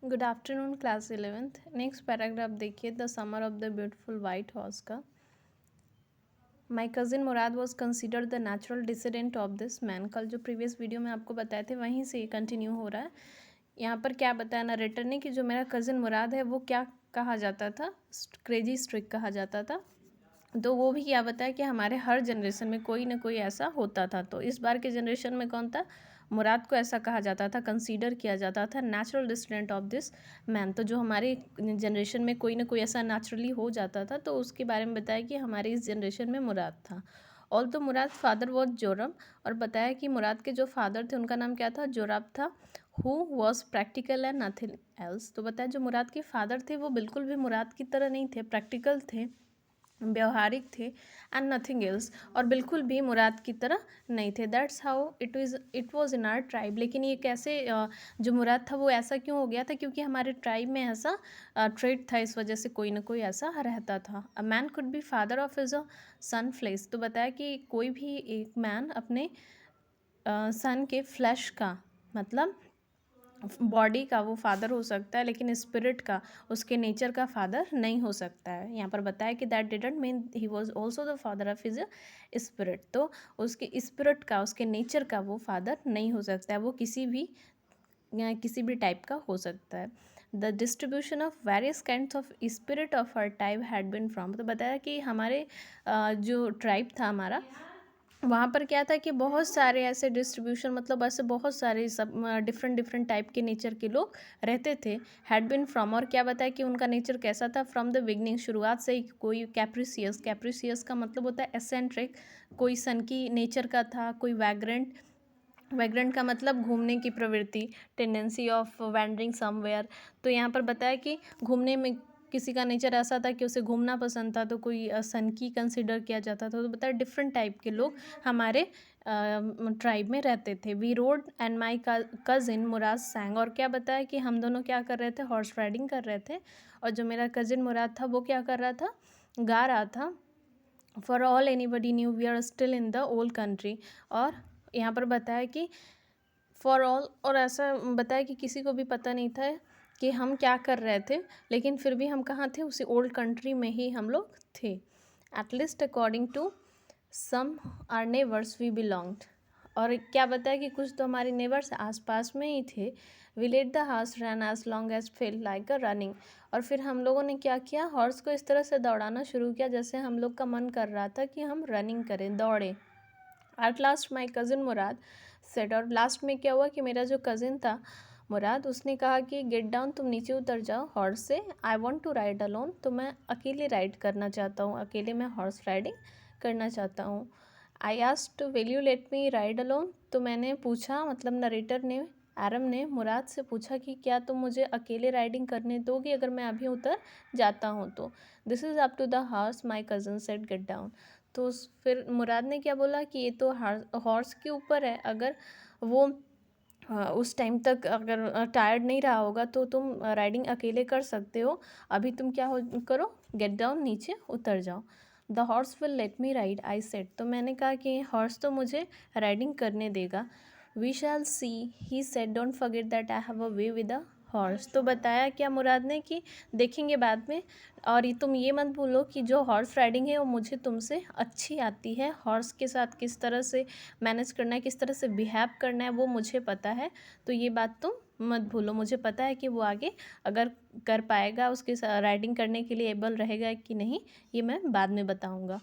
Good afternoon class 11th। Next paragraph देखिए, the summer of the beautiful white horse का। My cousin Mourad was considered the natural descendant of this man. कल जो previous video में आपको बताए थे वहीं से कंटिन्यू हो रहा है। यहाँ पर क्या बताया नरेटर ने कि जो मेरा कज़िन मुराद है वो क्या कहा जाता था, क्रेजी स्ट्रिक कहा जाता था। तो वो भी क्या बताया कि हमारे हर जनरेशन में कोई ना कोई ऐसा होता था। तो इस बार के जनरेशन में कौन था, मुराद को ऐसा कहा जाता था, कंसीडर किया जाता था natural descendant of this man. तो जो हमारे जनरेशन में कोई ना कोई ऐसा नेचुरली हो जाता था, तो उसके बारे में बताया कि हमारे इस जनरेशन में मुराद था। ऑल तो मुराद फादर वॉज जोरम, और बताया कि मुराद के जो फादर थे उनका नाम क्या था, जोराब था। Who was practical and nothing else. तो बताया जो मुराद के फादर थे वो बिल्कुल भी मुराद की तरह नहीं थे, प्रैक्टिकल थे, व्यवहारिक थे, एंड नथिंग एल्स, और बिल्कुल भी मुराद की तरह नहीं थे। That's how it was in are tribe. लेकिन ये कैसे जो मुराद था वो ऐसा क्यों हो गया था, क्योंकि हमारे ट्राइब में ऐसा ट्रेड था, इस वजह से कोई ना कोई ऐसा रहता था। A man could be father of his a son flesh. तो बताया कि कोई भी एक मैन अपने सन के फ्लैश का मतलब बॉडी का वो फादर हो सकता है, लेकिन स्पिरिट का, उसके नेचर का फादर नहीं हो सकता है। यहाँ पर बताया कि that didn't mean he was also the father of his spirit. तो उसके स्पिरिट का, उसके नेचर का वो फादर नहीं हो सकता है, वो किसी भी टाइप का हो सकता है। The distribution of various kind of spirit of her type had been from. तो बताया कि हमारे जो ट्राइब था हमारा, वहाँ पर क्या था कि बहुत सारे ऐसे डिस्ट्रीब्यूशन, मतलब ऐसे बहुत सारे सब डिफरेंट डिफरेंट टाइप के नेचर के लोग रहते थे। हैड बिन फ्रॉम, और क्या बताया कि उनका नेचर कैसा था, फ्रॉम द बिगनिंग, शुरुआत से ही। कोई कैप्रिसियस, कैप्रिसियस का मतलब होता है एसेंट्रिक, कोई सनकी नेचर का था, कोई वैग्रेंट, वैग्रेंट का मतलब घूमने की प्रवृत्ति, टेंडेंसी ऑफ वैंडरिंग समवेयर। तो यहाँ पर बताया कि घूमने में किसी का नेचर ऐसा था कि उसे घूमना पसंद था, तो कोई सन की कंसिडर किया जाता था। तो बताया डिफरेंट टाइप के लोग हमारे ट्राइब में रहते थे। We rode and my cousin Murad sang, और क्या बताया कि हम दोनों क्या कर रहे थे, हॉर्स राइडिंग कर रहे थे, और जो मेरा कज़िन मुराद था वो क्या कर रहा था, गा रहा था। For all anybody new we are still in the old country. और यहाँ पर बताया कि फॉर ऑल, और ऐसा बताया कि किसी को भी पता नहीं था कि हम क्या कर रहे थे, लेकिन फिर भी हम कहाँ थे, उसी ओल्ड कंट्री में ही हम लोग थे। At least according to some our neighbours we belonged. और क्या बताया कि कुछ तो हमारे नेबर्स आसपास में ही थे। We let the horse run as long as feel like a running. और फिर हम लोगों ने क्या किया, हॉर्स को इस तरह से दौड़ाना शुरू किया जैसे हम लोग का मन कर रहा था कि हम रनिंग करें, दौड़ें। At last my cousin Murad said, और लास्ट में क्या हुआ कि मेरा जो कज़िन था मुराद, उसने कहा कि गेट डाउन, तुम नीचे उतर जाओ हॉर्स से। I want to ride alone, तो मैं अकेले राइड करना चाहता हूँ, अकेले मैं हॉर्स राइडिंग करना चाहता हूँ। I asked will you let me ride alone, तो मैंने पूछा, मतलब नरेटर ने, एरम ने मुराद से पूछा कि क्या तुम मुझे अकेले राइडिंग करने दोगी अगर मैं अभी उतर जाता हूँ तो। This is up to the horse my cousin said, get down. तो फिर मुराद ने क्या बोला कि ये तो हॉर्स के ऊपर है, अगर वो उस टाइम तक अगर टायर्ड नहीं रहा होगा तो तुम राइडिंग अकेले कर सकते हो, अभी तुम क्या हो करो, गेट डाउन, नीचे उतर जाओ। The horse will let me ride I said, तो मैंने कहा कि हॉर्स तो मुझे राइडिंग करने देगा। We shall see he said, don't forget that I have a way with a horse. तो बताया क्या मुराद ने कि देखेंगे बाद में, और ये तुम ये मत भूलो कि जो हॉर्स राइडिंग है वो मुझे तुमसे अच्छी आती है, हॉर्स के साथ किस तरह से मैनेज करना है, किस तरह से बिहेव करना है वो मुझे पता है। तो ये बात तुम मत भूलो, मुझे पता है कि वो आगे अगर कर पाएगा, उसके साथ राइडिंग करने के लिए एबल रहेगा कि नहीं, ये मैं बाद में बताऊँगा।